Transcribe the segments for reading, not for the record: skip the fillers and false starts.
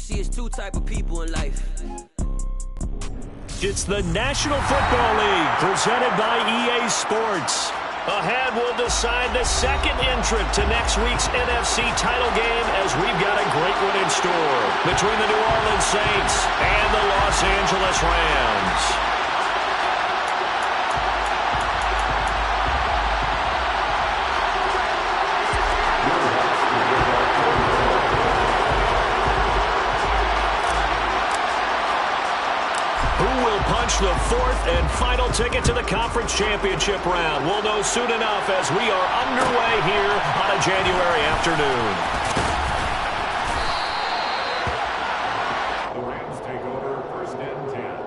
See, it's two type of people in life. It's the National Football League presented by EA Sports. Ahead, we'll decide the second entrant to next week's NFC title game as we've got a great one in store between the New Orleans Saints and the Los Angeles Rams. The fourth and final ticket to the conference championship round. We'll know soon enough as we are underway here on a January afternoon. The Rams take over first and 10.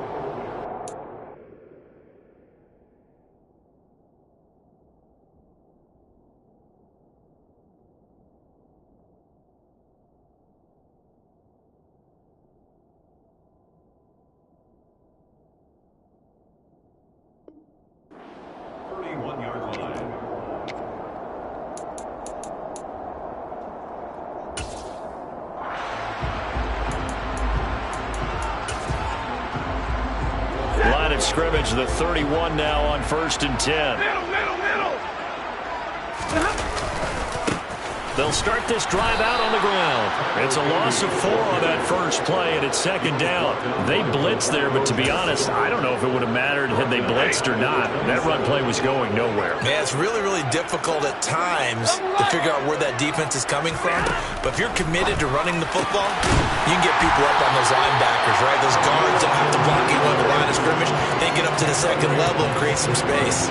Scrimmage, the 31 now on first and 10. Middle. They'll start this drive out on the ground. It's a loss of 4 on that first play, and it's second down. They blitzed there, but to be honest, I don't know if it would have mattered had they blitzed or not. That run play was going nowhere. Man, it's really, really difficult at times to figure out where that defense is coming from. But if you're committed to running the football, you can get people up on those linebackers, right? Those guards don't have to block anyone on the line of scrimmage. They get up to the second level and create some space.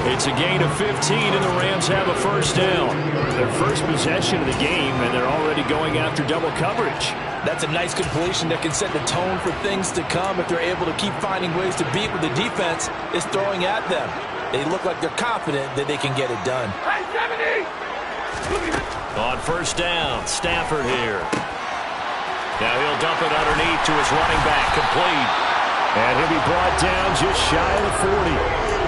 It's a gain of 15, and the Rams have a first down. Their first possession of the game, and they're already going after double coverage. That's a nice completion that can set the tone for things to come if they're able to keep finding ways to beat what the defense is throwing at them. They look like they're confident that they can get it done. On first down, Stafford here. Now he'll dump it underneath to his running back, complete. And he'll be brought down just shy of the 40.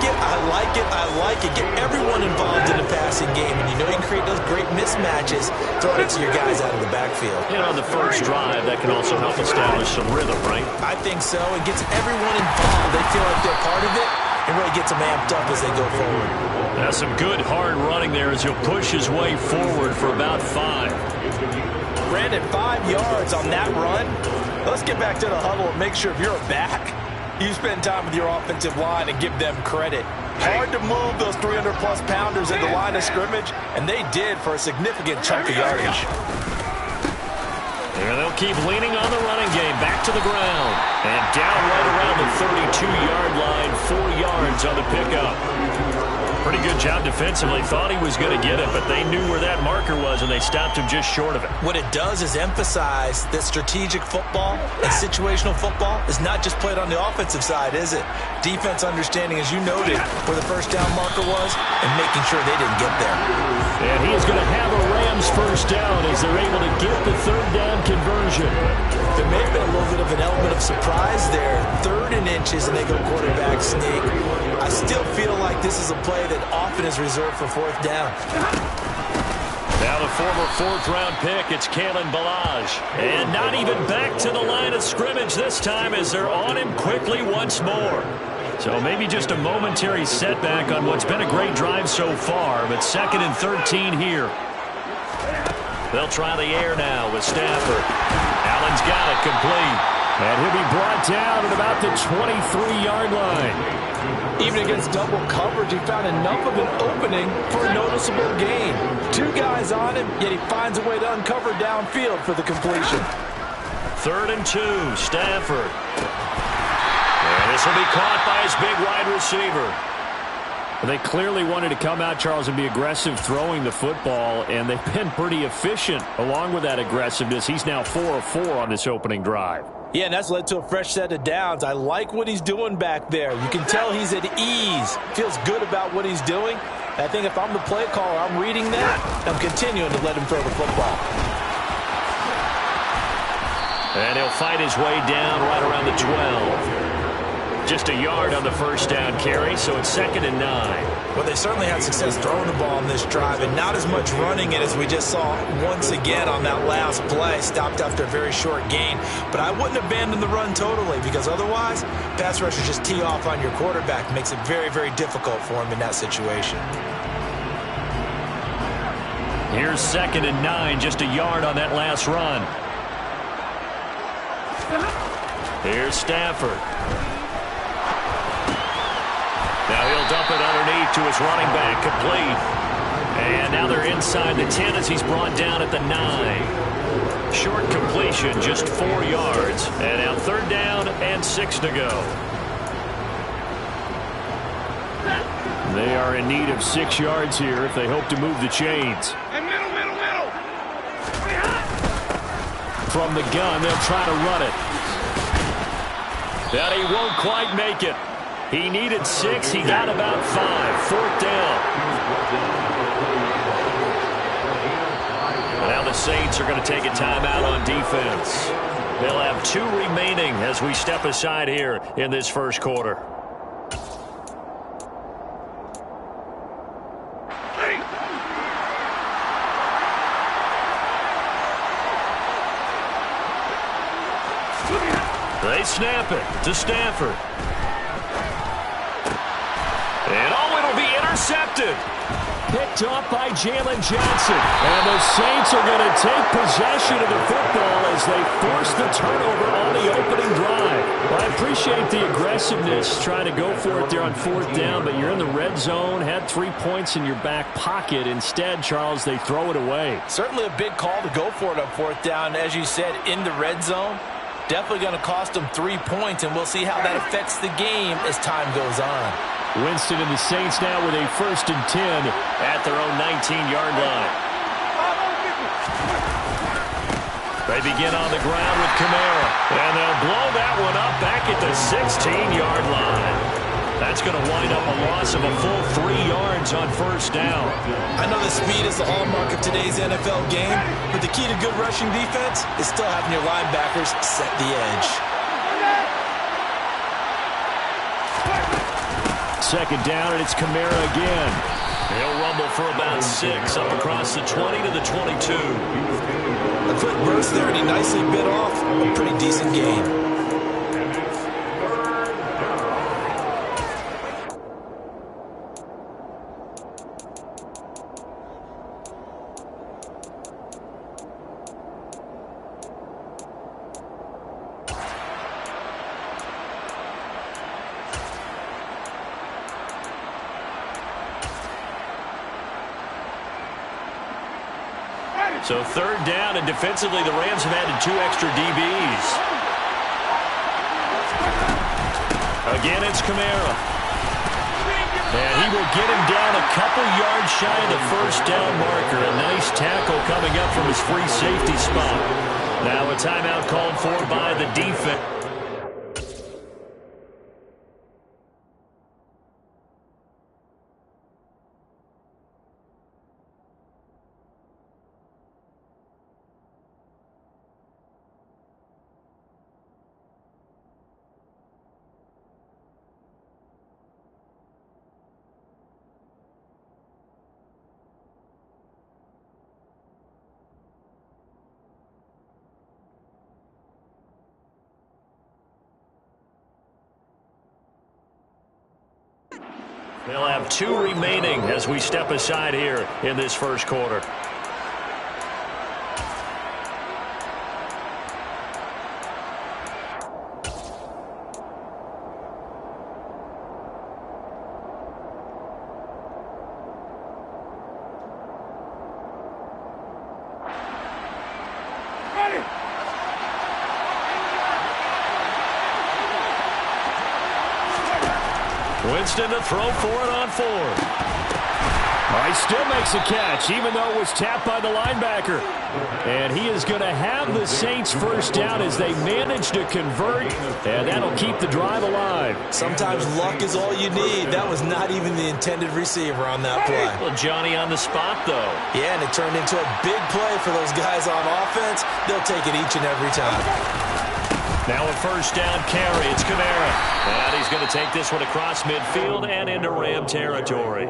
I like it. Get everyone involved in the passing game, and you know you can create those great mismatches, throwing it to your guys out of the backfield. And on the first drive, that can also help establish some rhythm, right? I think so. It gets everyone involved. They feel like they're part of it, and really gets them amped up as they go forward. That's some good hard running there as he'll push his way forward for about 5. Brandon, 5 yards on that run. Let's get back to the huddle and make sure if you're a back, you spend time with your offensive line and give them credit. Hard to move those 300-plus pounders at the line of scrimmage, and they did for a significant chunk of yardage. And they'll keep leaning on the running game. Back to the ground. And down right around the 32-yard line, 4 yards on the pickup. Pretty good job defensively. Thought he was going to get it, but they knew where that marker was, and they stopped him just short of it. What it does is emphasize that strategic football and situational football is not just played on the offensive side, is it? Defense understanding, as you noted, where the first down marker was and making sure they didn't get there. And he is going to have a Rams first down as they're able to get the third down conversion. There may have been a little bit of an element of surprise there. 3rd and inches, and they go quarterback sneak. I still feel like this is a play that often is reserved for 4th down. Now the former 4th-round pick, it's Kalen Ballage. And not even back to the line of scrimmage this time as they're on him quickly once more. So maybe just a momentary setback on what's been a great drive so far, but 2nd and 13 here. They'll try the air now with Stafford. Allen's got it complete. And he'll be brought down at about the 23-yard line. Even against double coverage, he found enough of an opening for a noticeable gain. 2 guys on him, yet he finds a way to uncover downfield for the completion. 3rd and 2, Stafford. And this will be caught by his big wide receiver. They clearly wanted to come out, Charles, and be aggressive throwing the football, and they've been pretty efficient along with that aggressiveness. He's now 4 of 4 on this opening drive. Yeah, and that's led to a fresh set of downs. I like what he's doing back there. You can tell he's at ease, feels good about what he's doing. I think if I'm the play caller, I'm reading that. I'm continuing to let him throw the football. And he'll fight his way down right around the 12. Just a yard on the first down carry, so it's 2nd and 9. Well, they certainly had success throwing the ball on this drive, and not as much running it as we just saw once again on that last play. Stopped after a very short gain. But I wouldn't abandon the run totally, because otherwise, pass rushers just tee off on your quarterback. Makes it very, very difficult for him in that situation. Here's 2nd and 9, just a yard on that last run. Here's Stafford. Now he'll dump it underneath to his running back, complete. And now they're inside the 10 as he's brought down at the 9. Short completion, just 4 yards. And now 3rd down and 6 to go. They are in need of 6 yards here if they hope to move the chains. Middle. From the gun, they'll try to run it. But he won't quite make it. He needed 6. He got about 5. 4th down. Now the Saints are going to take a timeout on defense. They'll have 2 remaining as we step aside here in this first quarter. They snap it to Stafford. And it'll be intercepted. Picked off by Jalen Johnson. And the Saints are going to take possession of the football as they force the turnover on the opening drive. Well, I appreciate the aggressiveness trying to go for it there on 4th down, but you're in the red zone, had 3 points in your back pocket. Instead, Charles, they throw it away. Certainly a big call to go for it on 4th down. As you said, in the red zone. Definitely going to cost them 3 points, and we'll see how that affects the game as time goes on. Winston and the Saints now with a 1st and 10 at their own 19-yard line. They begin on the ground with Kamara, and they'll blow that one up back at the 16-yard line. That's going to wind up a loss of a full 3 yards on 1st down. I know the speed is the hallmark of today's NFL game, but the key to good rushing defense is still having your linebackers set the edge. 2nd down, and it's Kamara again. He'll rumble for about 6 up across the 20 to the 22. A quick burst there, and he nicely bit off a pretty decent gain. So 3rd down, and defensively the Rams have added 2 extra DBs. Again, it's Kamara. And he will get him down a couple yards shy of the 1st down marker. A nice tackle coming up from his free safety spot. Now a timeout called for by the defense. They'll have 2 remaining as we step aside here in this first quarter. Winston to throw for it on 4th. He still makes a catch, even though it was tapped by the linebacker. And he is going to have the Saints 1st down as they manage to convert, and that'll keep the drive alive. Sometimes luck is all you need. That was not even the intended receiver on that play. Well, Johnny on the spot, though. Yeah, and it turned into a big play for those guys on offense. They'll take it each and every time. Now a first down carry. It's Kamara. And he's going to take this one across midfield and into Ram territory.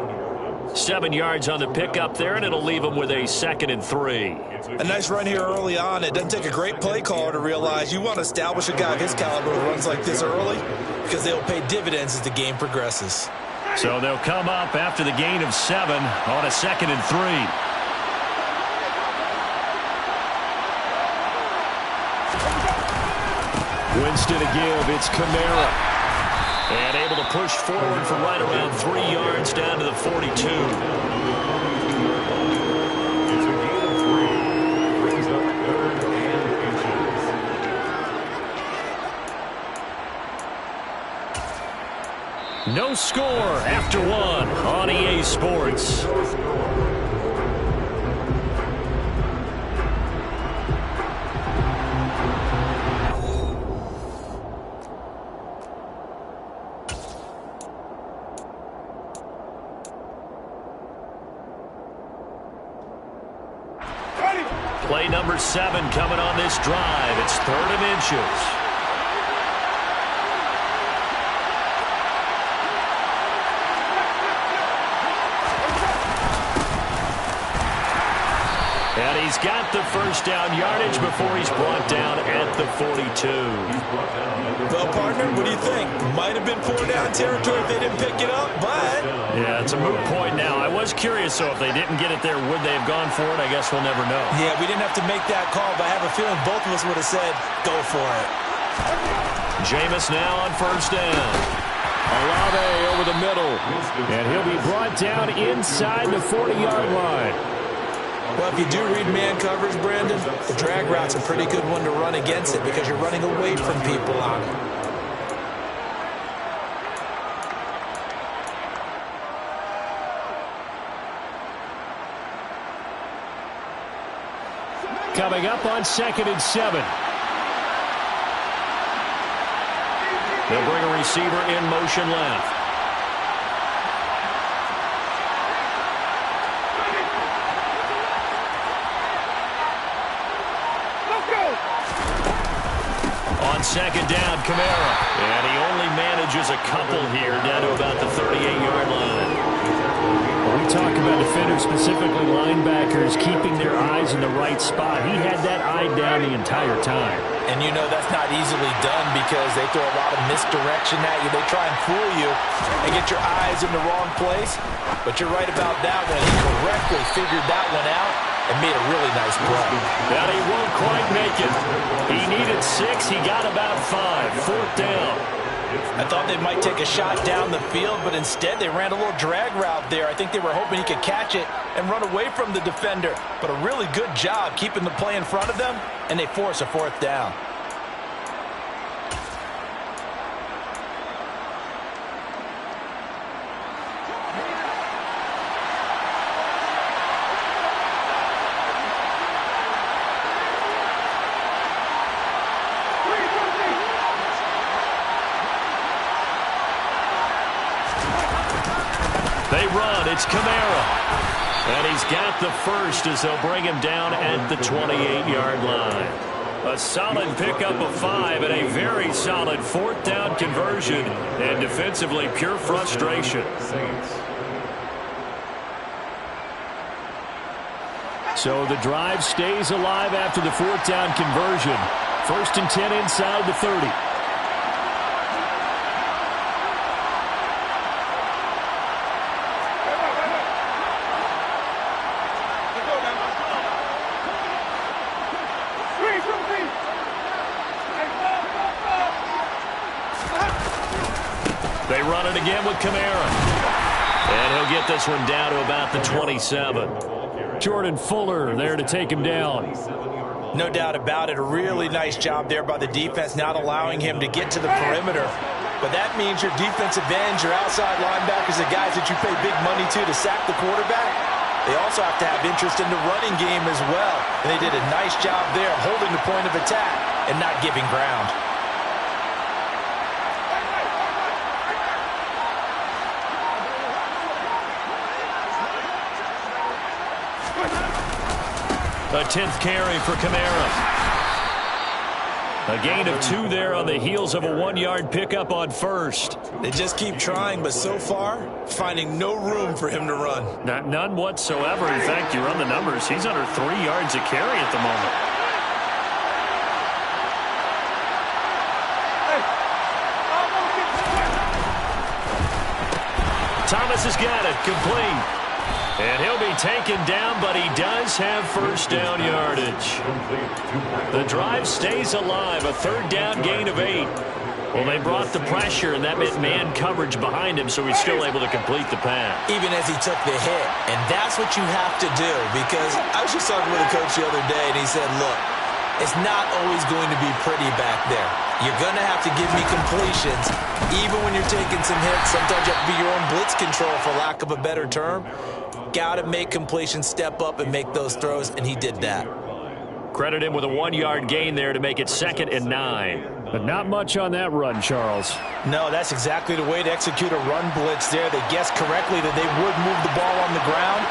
7 yards on the pickup there, and it'll leave him with a 2nd and 3. A nice run here early on. It doesn't take a great play caller to realize you want to establish a guy of his caliber who runs like this early because they'll pay dividends as the game progresses. So they'll come up after the gain of 7 on a 2nd and 3. Winston to give. It's Kamara. And able to push forward for right around 3 yards down to the 42. It's a gain of 3. Brings up 3rd and inches. No score after 1 on EA Sports. Play number 7 coming on this drive. It's 3rd and inches. And he's got the first down yardage before he's brought down at the 42. Well, partner, what do you think? Might have been 4 down territory if they didn't pick it up, but... Yeah, it's a moot point now. I was curious, so if they didn't get it there, would they have gone for it? I guess we'll never know. Yeah, we didn't have to make that call, but I have a feeling both of us would have said, go for it. Jameis now on first down. Olave over the middle. And he'll be brought down inside the 40-yard line. Well, if you do read man coverage, Brandon, the drag route's a pretty good one to run against it because you're running away from people on it. Coming up on 2nd and 7. They'll bring a receiver in motion left. On 2nd down, Kamara. And he only manages a couple here down to about the 38-yard line. When we talk about defenders, specifically linebackers, keeping their eyes in the right spot, he had that eye down the entire time. And you know that's not easily done because they throw a lot of misdirection at you. They try and fool you and get your eyes in the wrong place. But you're right about that one. He correctly figured that one out and made a really nice play. But he won't quite make it. He needed 6. He got about 5. 4th down. I thought they might take a shot down the field, but instead they ran a little drag route there. I think they were hoping he could catch it and run away from the defender. But a really good job keeping the play in front of them, and they force a 4th down. They run. It's Kamara. And he's got the first as they'll bring him down at the 28-yard line. A solid pickup of 5 and a very solid 4th down conversion. And defensively, pure frustration. So the drive stays alive after the 4th down conversion. 1st and 10 inside the 30. They run it again with Kamara. And he'll get this one down to about the 27. Jordan Fuller there to take him down. No doubt about it. A really nice job there by the defense, not allowing him to get to the perimeter. But that means your defensive ends, your outside linebackers, the guys that you pay big money to sack the quarterback, they also have to have interest in the running game as well. And they did a nice job there holding the point of attack and not giving ground. A 10th carry for Kamara. A gain of 2 there on the heels of a 1-yard pickup on first. They just keep trying, but so far, finding no room for him to run. None whatsoever. In fact, you run the numbers. He's under 3 yards a carry at the moment. Thomas has got it. Complete. And he'll be taken down, but he does have first down yardage. The drive stays alive. A 3rd down gain of 8. Well, they brought the pressure, and that meant man coverage behind him, so he's still able to complete the pass. Even as he took the hit. And that's what you have to do, because I was just talking with a coach the other day, and he said, look, it's not always going to be pretty back there. You're going to have to give me completions, even when you're taking some hits. Sometimes you have to be your own blitz control, for lack of a better term. Got to make completions, step up, and make those throws, and he did that. Credit him with a 1-yard gain there to make it 2nd and 9. But not much on that run, Charles. No, that's exactly the way to execute a run blitz there. They guessed correctly that they would move the ball on the ground,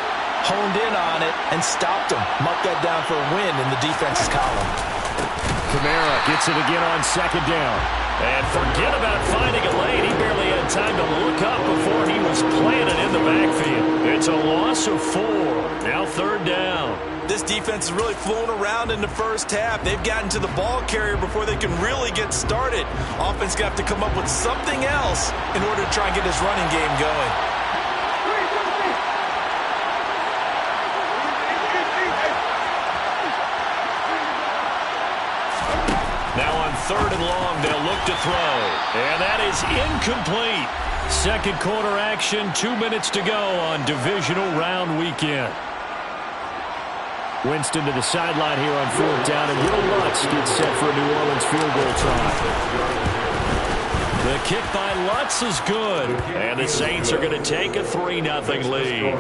honed in on it, and stopped them. Mark that down for a win in the defense's column. Kamara gets it again on 2nd down. And forget about finding a lane. He barely had time to look up before he was planted in the backfield. It's a loss of 4. Now 3rd down. This defense is really flown around in the first half. They've gotten to the ball carrier before they can really get started. Offense going to have to come up with something else in order to try and get this running game going. Now on 3rd and long, they'll look to throw. And that is incomplete. 2nd quarter action, 2 minutes to go on divisional round weekend. Winston to the sideline here on 4th down, and Will Lutz gets set for a New Orleans field goal try. The kick by Lutz is good, and the Saints are going to take a 3-0 lead.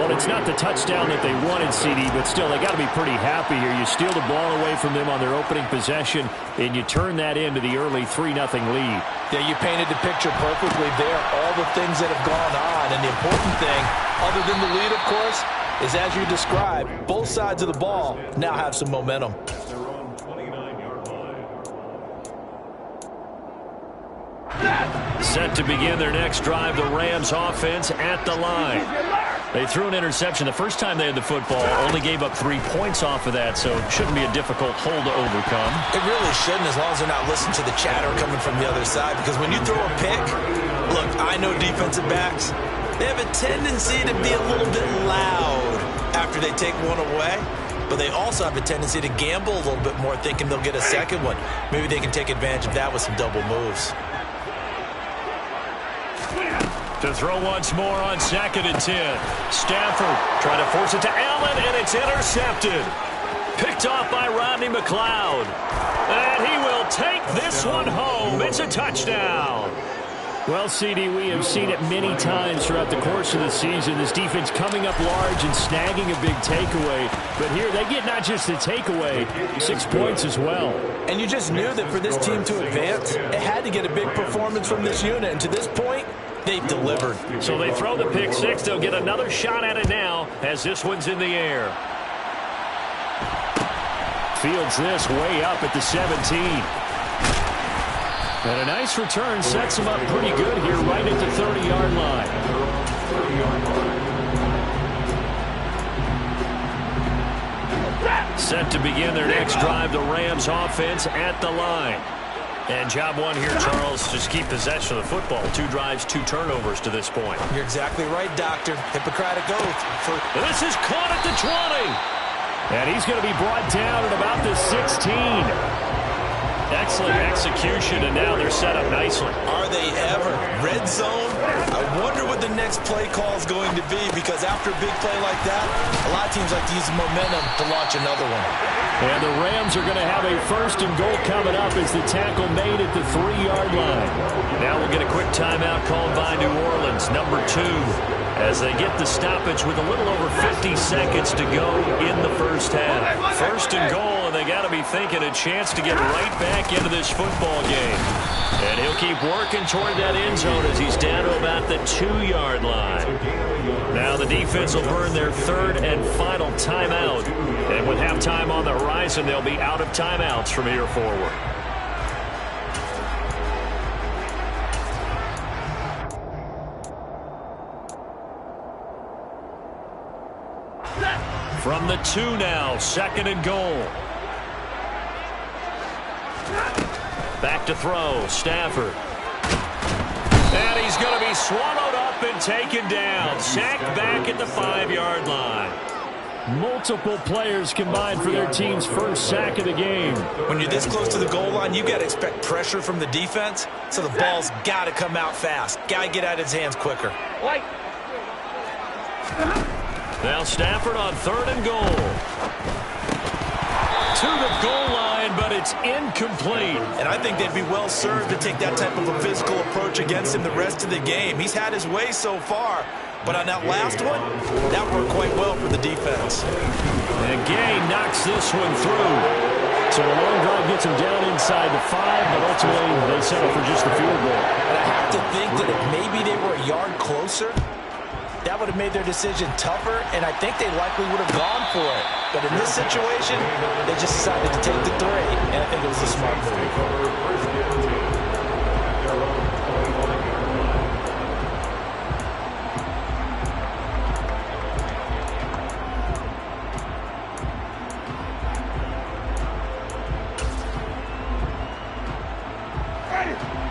Well, it's not the touchdown that they wanted, CD, but still, they got to be pretty happy here. You steal the ball away from them on their opening possession, and you turn that into the early 3-0 lead. Yeah, you painted the picture perfectly there, all the things that have gone on, and the important thing, other than the lead, of course, is, as you described, both sides of the ball now have some momentum. Set to begin their next drive, the Rams offense at the line. They threw an interception the first time they had the football, only gave up 3 points off of that, so it shouldn't be a difficult hole to overcome. It really shouldn't, as long as they're not listening to the chatter coming from the other side, because when you throw a pick, look, I know defensive backs, they have a tendency to be a little bit loud after they take one away, but they also have a tendency to gamble a little bit more, thinking they'll get a second one. Maybe they can take advantage of that with some double moves. To throw once more on 2nd and 10. Stafford trying to force it to Allen, and it's intercepted. Picked off by Rodney McLeod. And he will take this one home. It's a touchdown. Well, CD, we have seen it many times throughout the course of the season. This defense coming up large and snagging a big takeaway. But here they get not just the takeaway, 6 points as well. And you just knew that for this team to advance, it had to get a big performance from this unit. And to this point, they've delivered. So they throw the pick six. They'll get another shot at it now as this one's in the air. Fields this way up at the 17. And a nice return sets him up pretty good here right at the 30-yard line. Set to begin their next drive, the Rams offense at the line. And job one here, Charles, just keep possession of the football. 2 drives, 2 turnovers to this point. You're exactly right, Doctor. Hippocratic oath. This is caught at the 20. And he's going to be brought down at about the 16. Excellent execution, and now they're set up nicely. Are they ever? Red zone? I wonder what the next play call is going to be, because after a big play like that, a lot of teams like to use the momentum to launch another one. And the Rams are going to have a 1st and goal coming up as the tackle made at the 3-yard line. Now we'll get a quick timeout called by New Orleans, number 2, as they get the stoppage with a little over 50 seconds to go in the first half. 1st and goal, and and they got to be thinking a chance to get right back into this football game. And he'll keep working toward that end zone as he's down to about the 2-yard line. Now the defense will burn their third and final timeout. And with halftime on the horizon, they'll be out of timeouts from here forward. From the 2 now, 2nd and goal. Back to throw, Stafford. And he's going to be swallowed up and taken down. Sacked back at the 5-yard line. Multiple players combined for their team's first sack of the game. When you're this close to the goal line, you got to expect pressure from the defense, so the ball's got to come out fast. Got to get out of his hands quicker. Now Stafford on 3rd and goal. To the goal line, but it's incomplete. And I think they'd be well served to take that type of a physical approach against him the rest of the game. He's had his way so far, but on that last one, that worked quite well for the defense. And Gay knocks this one through. So a long drive gets him down inside the 5, but ultimately they settle for just a field goal. And I have to think that if maybe they were a yard closer, that would have made their decision tougher, and I think they likely would have gone for it. But in this situation, they just decided to take the 3, and I think it was a smart move.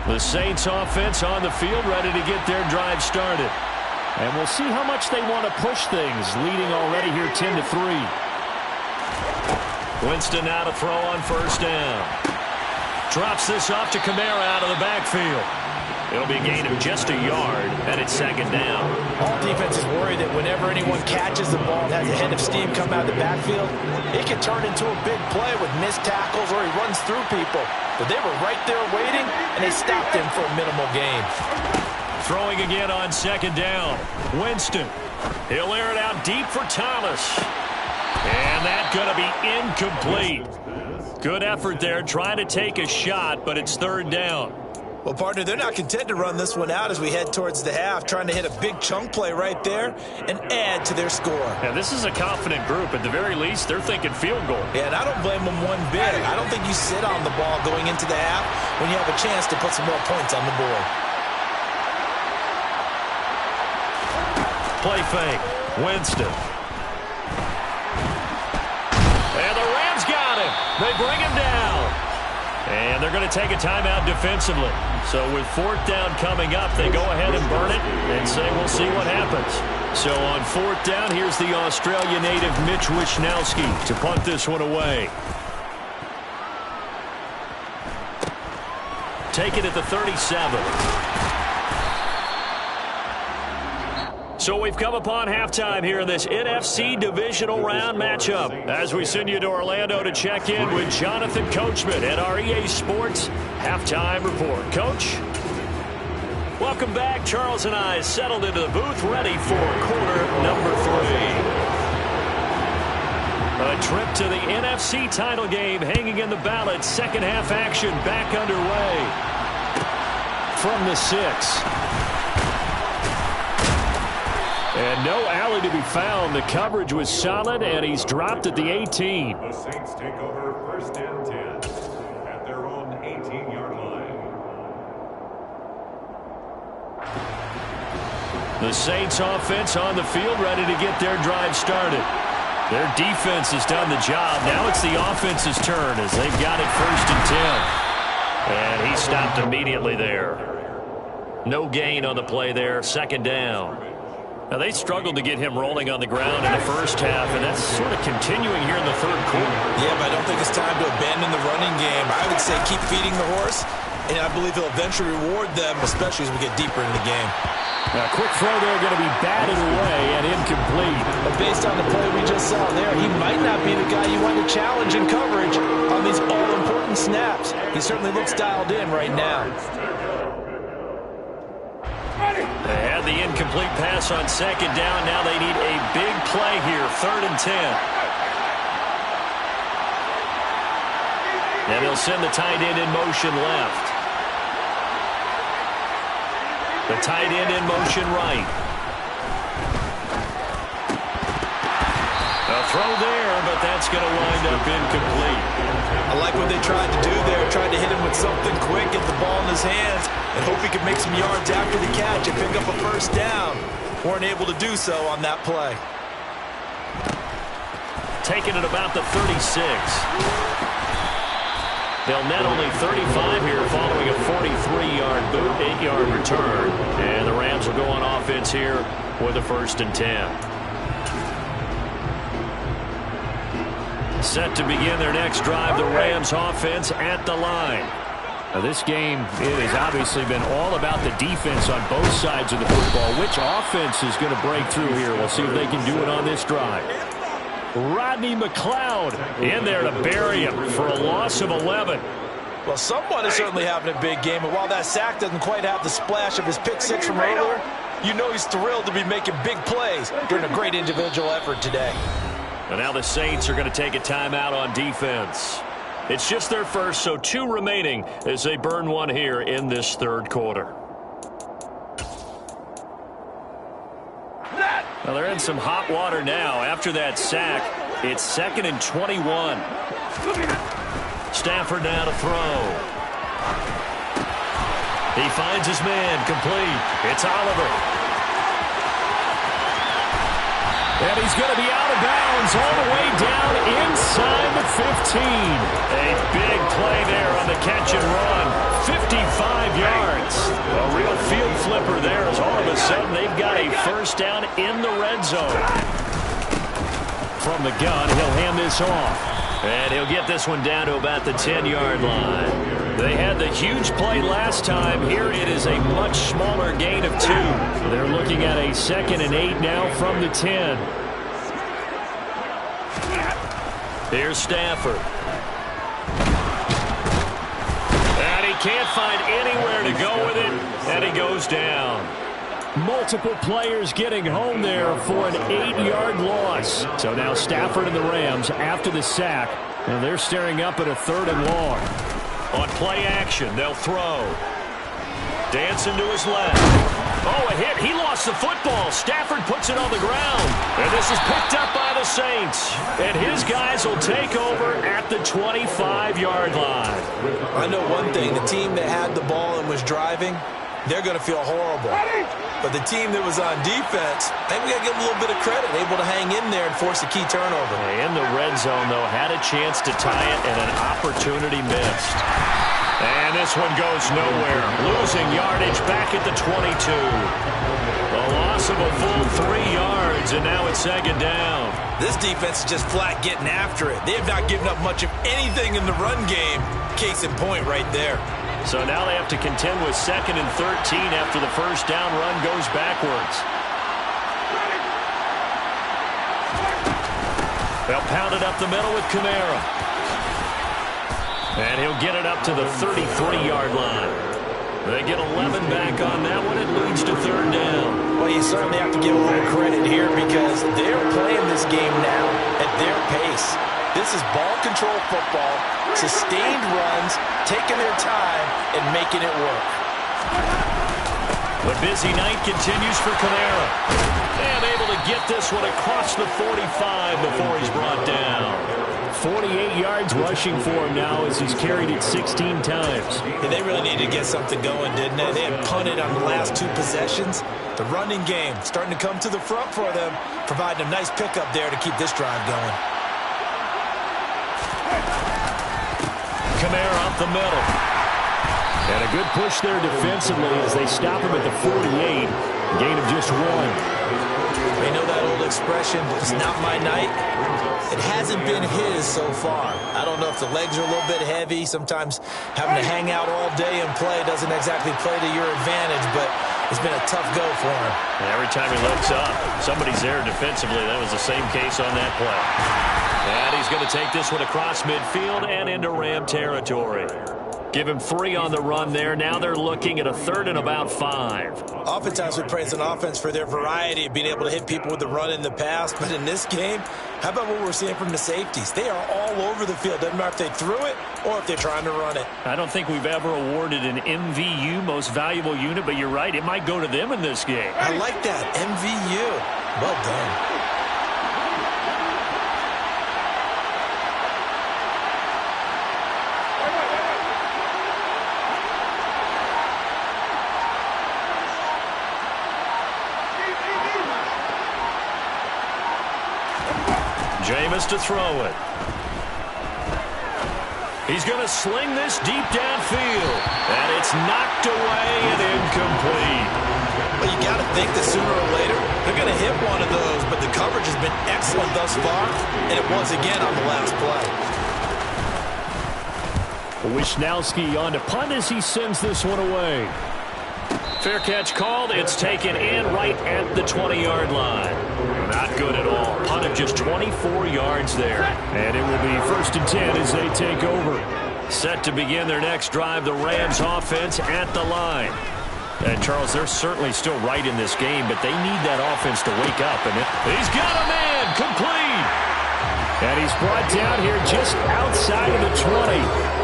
The Saints offense on the field, ready to get their drive started. And we'll see how much they want to push things, leading already here 10-3. Winston now to throw on 1st down. Drops this off to Kamara out of the backfield. It'll be a gain of just a yard, and it's 2nd down. All defenses worry that whenever anyone catches the ball and has a head of steam come out of the backfield, it can turn into a big play with missed tackles or he runs through people. But they were right there waiting, and they stopped him for a minimal gain. Throwing again on 2nd down. Winston. He'll air it out deep for Thomas. And that's going to be incomplete. Good effort there trying to take a shot, but it's 3rd down. Well, partner, they're not content to run this one out as we head towards the half, trying to hit a big chunk play right there and add to their score. Yeah, this is a confident group. At the very least, they're thinking field goal. Yeah, and I don't blame them one bit. I don't think you sit on the ball going into the half when you have a chance to put some more points on the board. Play fake. Winston. And the Rams got him. They bring him down. And they're going to take a timeout defensively. So with 4th down coming up, they go ahead and burn it and say we'll see what happens. So on 4th down, here's the Australia native Mitch Wishnowsky to punt this one away. Take it at the 37. So we've come upon halftime here in this NFC divisional round matchup as we send you to Orlando to check in with Jonathan Coachman at our EA Sports Halftime Report. Coach, welcome back. Charles and I settled into the booth ready for quarter number 3. A trip to the NFC title game hanging in the balance. Second half action back underway from the 6. And no alley to be found. The coverage was solid, and he's dropped at the 18. The Saints take over 1st and 10 at their own 18-yard line. The Saints offense on the field, ready to get their drive started. Their defense has done the job. Now it's the offense's turn as they've got it 1st and 10. And he stopped immediately there. No gain on the play there. 2nd down. Now, they struggled to get him rolling on the ground in the 1st half, and that's sort of continuing here in the 3rd quarter. Yeah, but I don't think it's time to abandon the running game. I would say keep feeding the horse, and I believe he'll eventually reward them, especially as we get deeper in the game. Now, quick throw there going to be batted away and incomplete. But based on the play we just saw there, he might not be the guy you want to challenge in coverage on these all-important snaps. He certainly looks dialed in right now. They had the incomplete pass on 2nd down. Now they need a big play here. 3rd and 10. And they'll send the tight end in motion left. The tight end in motion right. A throw there, but that's going to wind up incomplete. I like what they tried to do there. Tried to hit him with something quick, get the ball in his hands, and hope he could make some yards after the catch and pick up a first down. Weren't able to do so on that play. Taking it about the 36. They'll net only 35 here following a 43-yard boot, 8-yard return. And the Rams will go on offense here with a 1st and 10. Set to begin their next drive, the Rams offense at the line. Now this game, it has obviously been all about the defense on both sides of the football. Which offense is going to break through here? We'll see if they can do it on this drive. Rodney McLeod in there to bury him for a loss of 11. Well, someone is certainly having a big game, and while that sack doesn't quite have the splash of his pick six from earlier, you know he's thrilled to be making big plays during a great individual effort today. And now the Saints are going to take a timeout on defense. It's just their first, so 2 remaining as they burn one here in this 3rd quarter. Well, they're in some hot water now. After that sack, it's 2nd and 21. Stafford now to throw. He finds his man, complete. It's Oliver. And he's going to be out of bounds all the way down inside the 15. A big play there on the catch and run. 55 yards. A real field flipper there as all of a sudden they've got a first down in the red zone. From the gun, he'll hand this off. And he'll get this one down to about the 10-yard line. They had the huge play last time. Here it is a much smaller gain of 2. They're looking at a 2nd and 8 now from the 10. Here's Stafford. And he can't find anywhere to go with it, and he goes down. Multiple players getting home there for an 8-yard loss. So now Stafford and the Rams after the sack, and they're staring up at a 3rd and long. On play action, they'll throw. Dancing to his left. Oh, a hit. He lost the football. Stafford puts it on the ground. And this is picked up by the Saints. And his guys will take over at the 25-yard line. I know one thing. The team that had the ball and was driving, they're going to feel horrible. But the team that was on defense, I think we got to give them a little bit of credit. Able to hang in there and force a key turnover. In the red zone, though, had a chance to tie it and an opportunity missed. And this one goes nowhere. Losing yardage back at the 22. A loss of a full 3 yards, and now it's 2nd down. This defense is just flat getting after it. They have not given up much of anything in the run game. Case in point right there. So now they have to contend with 2nd and 13 after the first down run goes backwards. They'll pound it up the middle with Kamara. And he'll get it up to the 33-yard line. They get 11 back on that one. It leads to 3rd down. Well, you certainly have to give a little credit here because they're playing this game now at their pace. This is ball control football, sustained runs, taking their time, and making it work. The busy night continues for Kamara. And able to get this one across the 45 before he's brought down. 48 yards rushing for him now as he's carried it 16 times. Yeah, they really needed to get something going, didn't they? They had punted on the last 2 possessions. The running game starting to come to the front for them, providing a nice pickup there to keep this drive going. Kamara up the middle. And a good push there defensively as they stop him at the 48. Gain of just 1. You know that old expression, it's not my night? It hasn't been his so far. I don't know if the legs are a little bit heavy. Sometimes having to hang out all day and play doesn't exactly play to your advantage, but it's been a tough go for him. And every time he looks up, somebody's there defensively. That was the same case on that play. And he's going to take this one across midfield and into Ram territory. Give him 3 on the run there. Now they're looking at a 3rd and about 5. Oftentimes we praise an offense for their variety of being able to hit people with the run in the past. But in this game, how about what we're seeing from the safeties? They are all over the field. Doesn't matter if they threw it or if they're trying to run it. I don't think we've ever awarded an MVU, most valuable unit, but you're right. It might go to them in this game. I like that. MVU. Well done. Jameis to throw it. He's going to sling this deep downfield. And it's knocked away and incomplete. Well, you got to think that sooner or later they're going to hit one of those, but the coverage has been excellent thus far, and it was again on the last play. Wisnowski on to punt as he sends this one away. Fair catch called. It's taken in right at the 20-yard line. Not good at all. Punt of just 24 yards there. And it will be 1st and 10 as they take over. Set to begin their next drive, the Rams offense at the line. And, Charles, they're certainly still right in this game, but they need that offense to wake up. And he's got a man complete. And he's brought down here just outside of the 20.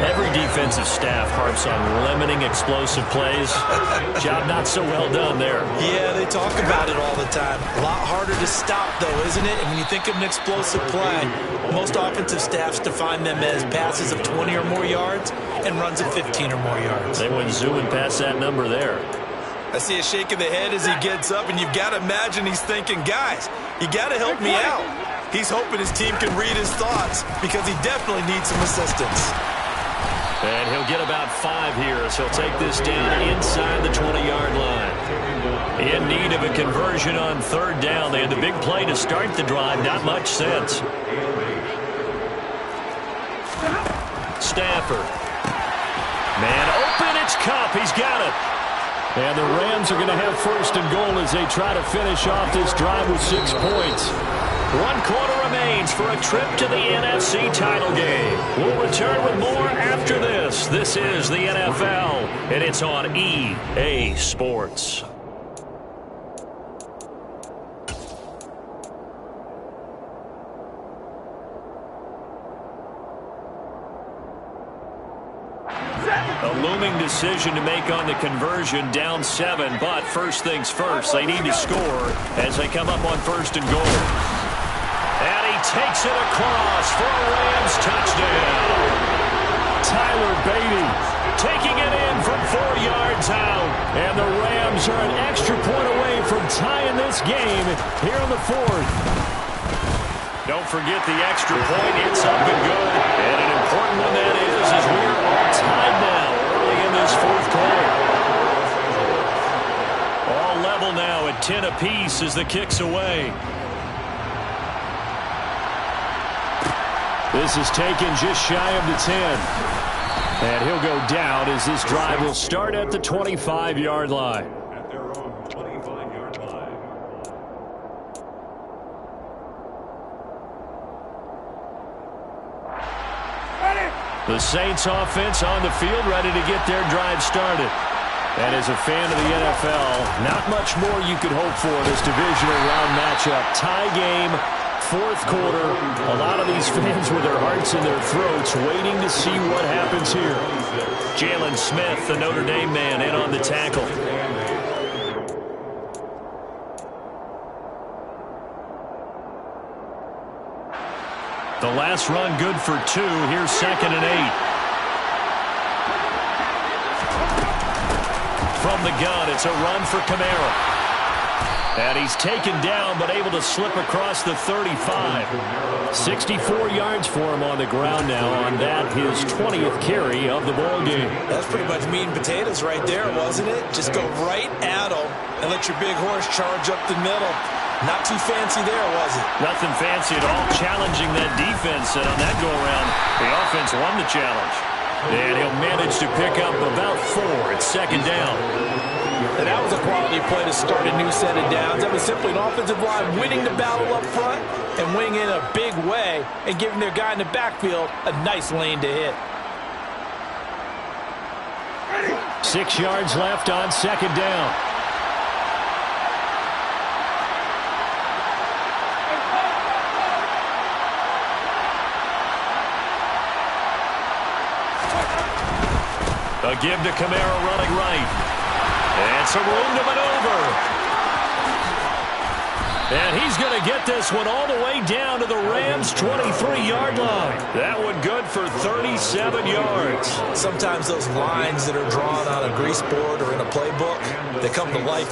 Every defensive staff harps on limiting explosive plays. Job not so well done there. Yeah, they talk about it all the time. A lot harder to stop, though, isn't it? And when you think of an explosive play, most offensive staffs define them as passes of 20 or more yards and runs of 15 or more yards. They went zooming past that number there. I see a shake of the head as he gets up, and you've got to imagine he's thinking, guys, you got to help me out. He's hoping his team can read his thoughts because he definitely needs some assistance. And he'll get about 5 here as he'll take this down inside the 20-yard line. In need of a conversion on 3rd down. They had the big play to start the drive. Not much sense. Stafford. Man open. It's Kupp. He's got it. And the Rams are going to have 1st and goal as they try to finish off this drive with 6 points. 1 quarter remains for a trip to the NFC title game. We'll return with more after this. This is the NFL, and it's on EA Sports. A looming decision to make on the conversion, down 7, but first things first, they need to score as they come up on 1st and goal. And he takes it across for a Rams touchdown. Tyler Beatty taking it in from 4 yards out. And the Rams are an extra point away from tying this game here in the 4th. Don't forget the extra point. It's up and good. And an important one that is as we're all tied now early in this 4th quarter. All level now at 10 apiece as the kick's away. This is taken just shy of the 10. And he'll go down as this drive will start at the 25-yard line. At their own 25-yard line. The Saints offense on the field ready to get their drive started. And as a fan of the NFL, not much more you could hope for in this divisional round matchup. Tie game. 4th quarter, a lot of these fans with their hearts in their throats waiting to see what happens here. Jalen Smith, the Notre Dame man, in on the tackle. The last run good for 2. Here's 2nd and 8. From the gun, it's a run for Kamara. And he's taken down, but able to slip across the 35. 64 yards for him on the ground now on that, his 20th carry of the ball game. That's pretty much meat and potatoes right there, wasn't it? Just go right at him and let your big horse charge up the middle. Not too fancy there, was it? Nothing fancy at all, challenging that defense. And on that go-around, the offense won the challenge. And he'll manage to pick up about 4. It's 2nd down. And that was a quality play to start a new set of downs. That was simply an offensive line winning the battle up front and winning in a big way and giving their guy in the backfield a nice lane to hit. 6 yards left on second down. A give to Kamara running right. And some room to maneuver. And he's going to get this one all the way down to the Rams' 23-yard line. That one good for 37 yards. Sometimes those lines that are drawn on a grease board or in a playbook, they come to life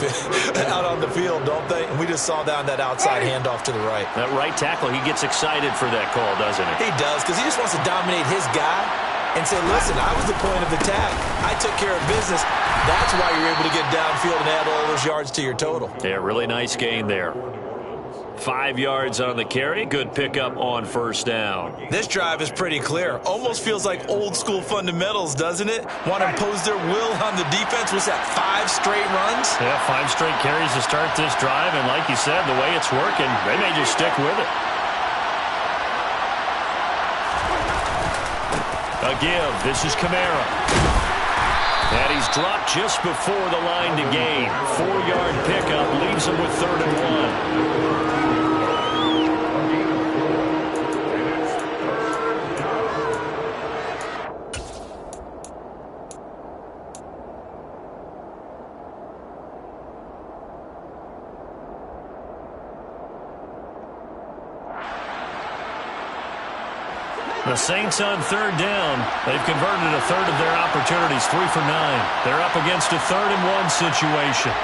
out on the field, don't they? And we just saw down that outside handoff to the right. That right tackle, he gets excited for that call, doesn't he? He does, because he just wants to dominate his guy and say, listen, I was the point of attack. I took care of business. That's why you're able to get downfield and add all those yards to your total. Yeah, really nice gain there. 5 yards on the carry. Good pickup on first down. This drive is pretty clear. Almost feels like old school fundamentals, doesn't it? Want to impose their will on the defense. Was that 5 straight runs? Yeah, 5 straight carries to start this drive. And like you said, the way it's working, they may just stick with it. A give. This is Kamara. And he's dropped just before the line to gain. 4-yard pickup leaves him with 3rd and 1. The Saints on 3rd down. They've converted a third of their opportunities, 3 for 9. They're up against a 3rd and 1 situation.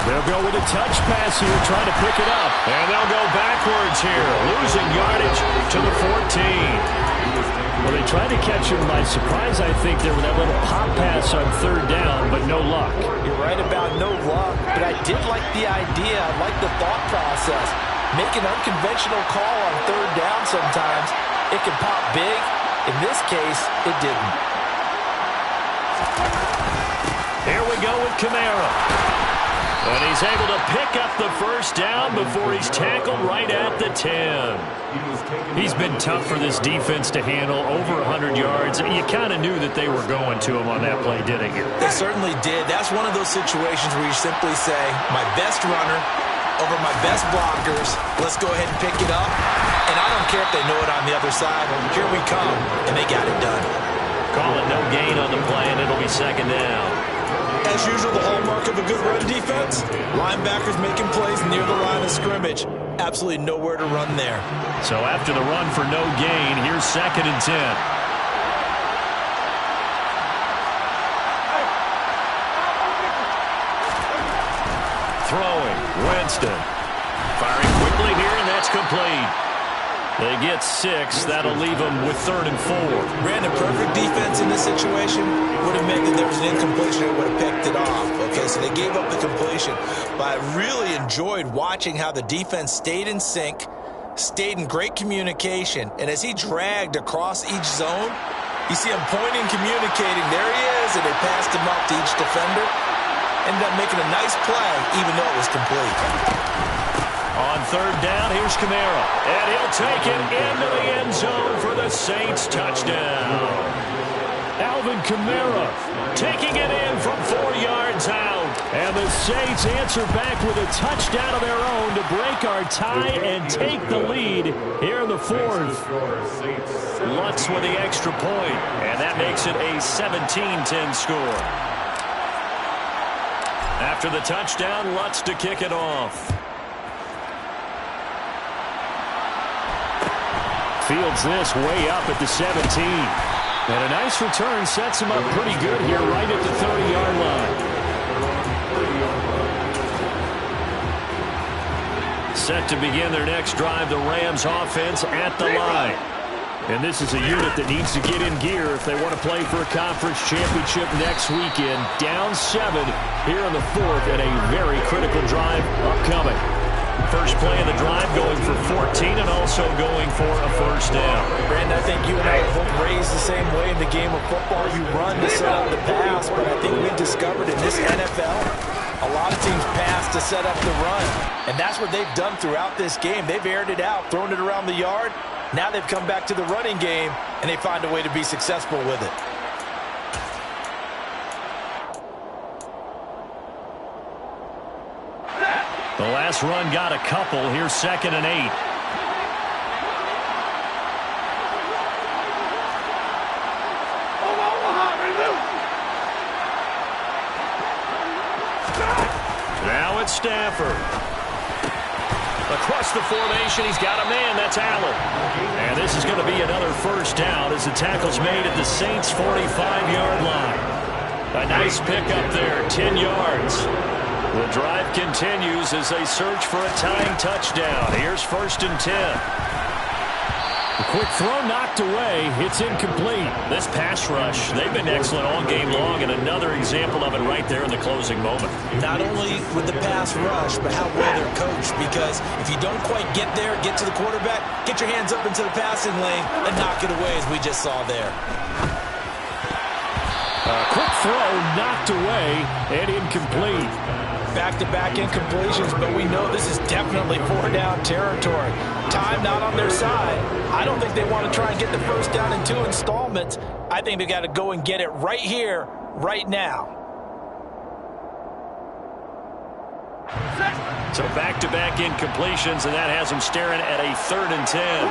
They'll go with a touch pass here, trying to pick it up. And they'll go backwards here, losing yardage to the 14. Well, they tried to catch him by surprise, I think, there with that little pop pass on 3rd down, but no luck. You're right about no luck, but I did like the idea. I like the thought process. Make an unconventional call on 3rd down sometimes. It can pop big. In this case, it didn't. Here we go with Kamara. And he's able to pick up the first down before he's tackled right at the 10. He's been tough for this defense to handle, over 100 yards. You kind of knew that they were going to him on that play, didn't you? They certainly did. That's one of those situations where you simply say, my best runner over my best blockers. Let's go ahead and pick it up. And I don't care if they know it on the other side. Here we come, and they got it done. Call it no gain on the play, and it'll be 2nd down. As usual, the hallmark of a good run defense, linebackers making plays near the line of scrimmage. Absolutely nowhere to run there. So after the run for no gain, here's 2nd and 10. Throwing, Winston. Firing quickly here, and that's complete. They get 6. That'll leave them with 3rd and 4. Brandon, perfect defense in this situation would have meant that there was an incompletion that would have picked it off. Okay, so they gave up the completion. But I really enjoyed watching how the defense stayed in sync, stayed in great communication, and as he dragged across each zone, you see him pointing, communicating. There he is, and they passed him up to each defender. Ended up making a nice play, even though it was complete. On 3rd down, here's Kamara. And he'll take it into the end zone for the Saints touchdown. Alvin Kamara taking it in from 4 yards out. And the Saints answer back with a touchdown of their own to break our tie and take the lead here in the 4th. Lutz with the extra point, and that makes it a 17-10 score. After the touchdown, Lutz to kick it off. Fields this way up at the 17. And a nice return sets him up pretty good here right at the 30-yard line. Set to begin their next drive, the Rams offense at the line. And this is a unit that needs to get in gear if they want to play for a conference championship next weekend. Down 7 here in the 4th, and a very critical drive upcoming. First play of the drive going for 14 and also going for a first down. Brandon, I think you and I were both raised the same way in the game of football. You run to set up the pass, but I think we discovered in this NFL, a lot of teams pass to set up the run. And that's what they've done throughout this game. They've aired it out, thrown it around the yard. Now they've come back to the running game, and they find a way to be successful with it. The last run got a couple. Here's 2nd and 8. Now it's Stafford. Across the formation, he's got a man. That's Allen. And this is going to be another first down as the tackle's made at the Saints' 45-yard line. A nice pickup there, 10 yards. The drive continues as they search for a tying touchdown. Here's 1st and 10. A quick throw knocked away. It's incomplete. This pass rush, they've been excellent all game long, and another example of it right there in the closing moment. Not only with the pass rush, but how well they're coached, because if you don't quite get there, get to the quarterback, get your hands up into the passing lane and knock it away as we just saw there. A quick throw knocked away and incomplete. Back-to-back incompletions, but we know this is definitely 4-down territory. Time not on their side. I don't think they want to try and get the first down in 2 installments. I think they got to go and get it right here, right now. So back-to-back incompletions, and that has them staring at a 3rd and 10.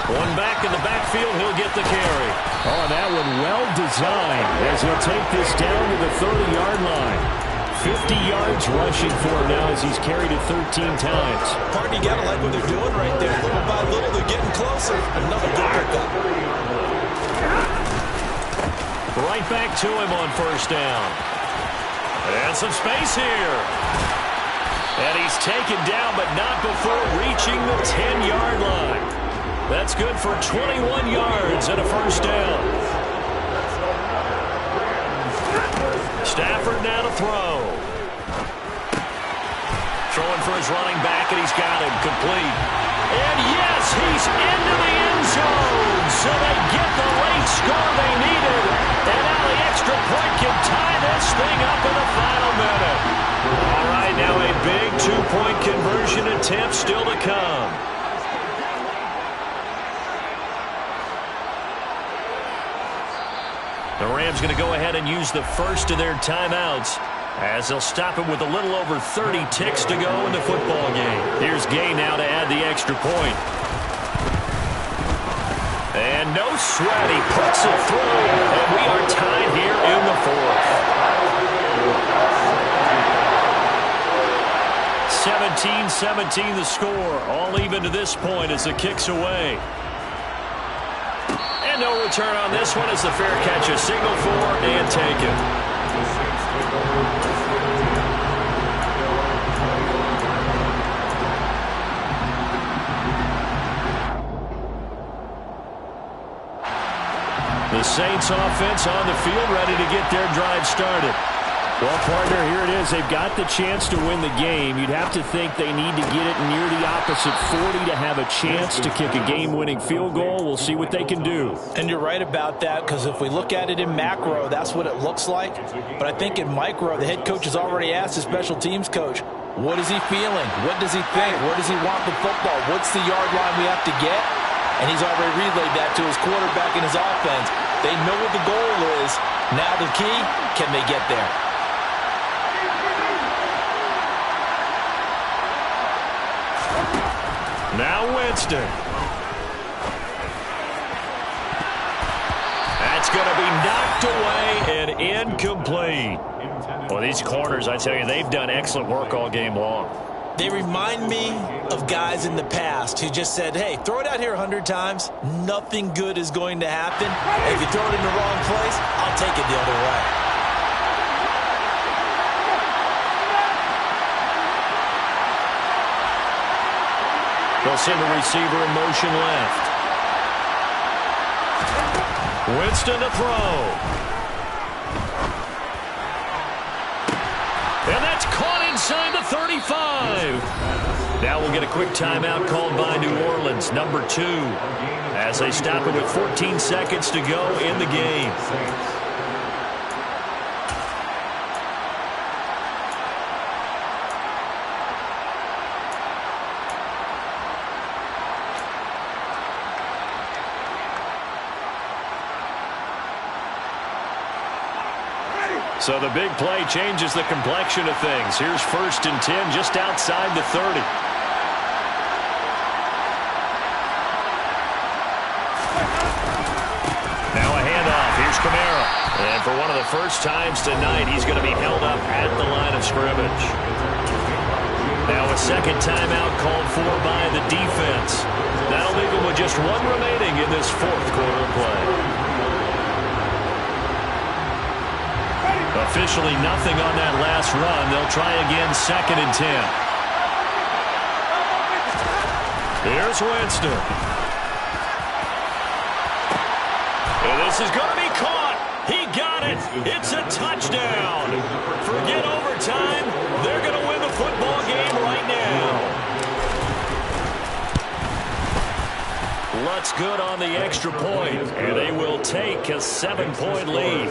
One back in the backfield, he'll get the carry. Oh, that one well designed as he'll take this down to the 30-yard line. 50 yards rushing for him now as he's carried it 13 times. Partner, you got to like what they're doing right there. Little by little, they're getting closer. Another good pickup. Right back to him on 1st down. And some space here. And he's taken down, but not before reaching the 10-yard line. That's good for 21 yards and a 1st down. Stafford now to throw. Throwing for his running back, and he's got him complete. And yes, he's into the end zone. So they get the late score they needed. And now the extra point can tie this thing up in the final minute. All right, now a big 2-point conversion attempt still to come. The Rams going to go ahead and use the first of their timeouts as they'll stop it with a little over 30 ticks to go in the football game. Here's Gay now to add the extra point. And no sweat, he puts it through, and we are tied here in the 4th. 17-17 the score, all even to this point as the kick's away. And no return on this one as the fair catch is signaled for and taken. The Saints offense on the field ready to get their drive started. Well, partner, here it is. They've got the chance to win the game. You'd have to think they need to get it near the opposite 40 to have a chance to kick a game-winning field goal. We'll see what they can do. And you're right about that, because if we look at it in macro, that's what it looks like. But I think in micro, the head coach has already asked the special teams coach, what is he feeling? What does he think? Where does he want the football? What's the yard line we have to get? And he's already relayed that to his quarterback and his offense. They know what the goal is. Now the key, can they get there? Now Winston. That's going to be knocked away and incomplete. Well, these corners, I tell you, they've done excellent work all game long. They remind me of guys in the past who just said, hey, throw it out here 100 times. Nothing good is going to happen. If you throw it in the wrong place, I'll take it the other way. They'll send the receiver in motion left. Winston to throw. And that's caught inside the 35. Now we'll get a quick timeout called by New Orleans, number 2, as they stop it with 14 seconds to go in the game. So the big play changes the complexion of things. Here's 1st and 10 just outside the 30. Now a handoff. Here's Kamara. And for one of the first times tonight, he's going to be held up at the line of scrimmage. Now a second timeout called for by the defense. That'll leave them with just one remaining in this 4th quarter of play. Officially nothing on that last run. They'll try again 2nd and 10. Here's Winston. And this is going to be caught. He got it. It's a touchdown. Forget overtime. They're going to win the football game right now. Lutz good on the extra point, and they will take a 7-point lead.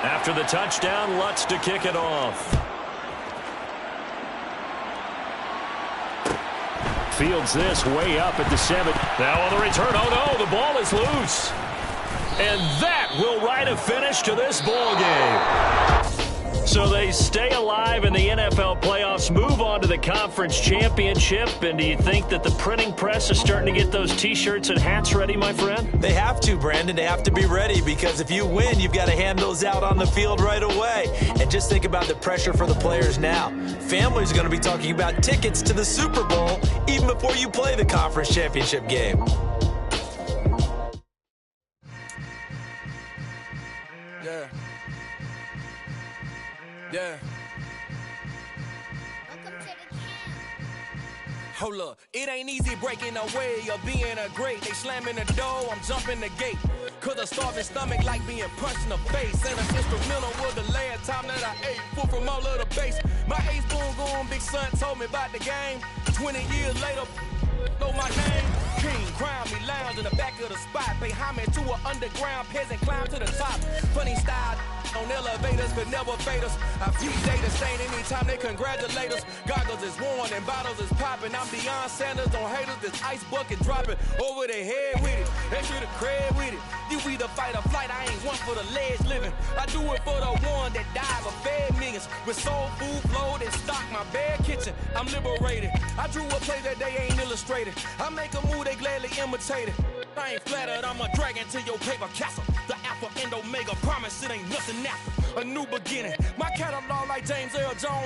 After the touchdown, Lutz to kick it off. Fields this way up at the 7. Now on the return, oh no, the ball is loose. And that will write a finish to this ball game. So they stay alive in the NFL playoffs, move on to the conference championship. And do you think that the printing press is starting to get those T-shirts and hats ready, my friend? They have to, Brandon. They have to be ready because if you win, you've got to hand those out on the field right away. And just think about the pressure for the players now. Families are going to be talking about tickets to the Super Bowl even before you play the conference championship game. Yeah. Yeah. Hold up, it ain't easy breaking away or being a great. They slamming the door, I'm jumping the gate. Cause a starving stomach like being punched in the face. And an instrumental was the last time that I ate food from all of the base. My ace boom going, big son told me about the game. 20 years later, know my name. King, crown me, lounge in the back of the spot. Pay homage to an underground peasant, climb to the top. Funny style on elevators could never fade us. I peep data stain anytime they congratulate us. Goggles is worn and bottles is popping. I'm beyond Sanders on haters, this ice bucket dropping over their head with it. They should have cred with it. You either fight or flight, I ain't one for the ledge living. I do it for the one that died or fed millions. With soul food flowed and stock my bare kitchen. I'm liberated. I drew a play that they ain't illustrated. I make a move, they gladly imitate it. I ain't flattered, I'm a dragon to your paper castle. The Alpha and Omega promise it ain't nothing after. A new beginning. My catalog like James L. Jones.